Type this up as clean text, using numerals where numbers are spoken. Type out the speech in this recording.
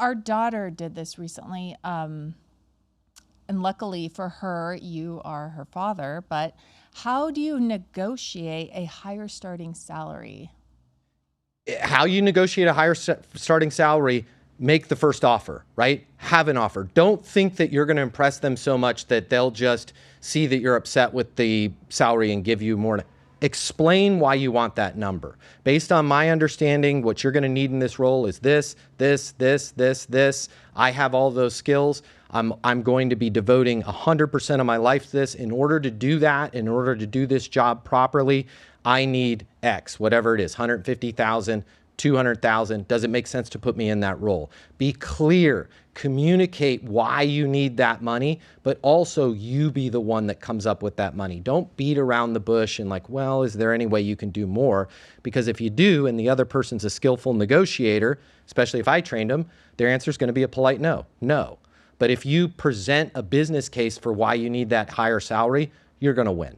our daughter did this recently. And luckily for her, you are her father, but how do you negotiate a higher starting salary? How you negotiate a higher starting salary, make the first offer, right? Have an offer. Don't think that you're going to impress them so much that they'll just see that you're upset with the salary and give you more. Explain why you want that number. Based on my understanding, what you're going to need in this role is this. I have all those skills. I'm going to be devoting 100% of my life to this. In order to do that, in order to do this job properly, I need X, whatever it is, 150,000, 200,000. Does it make sense to put me in that role? Be clear. Communicate why you need that money, but also you be the one that comes up with that money. Don't beat around the bush and like, well, is there any way you can do more? Because if you do, and the other person's a skillful negotiator, especially if I trained them, their answer is going to be a polite no. No. But if you present a business case for why you need that higher salary, you're going to win.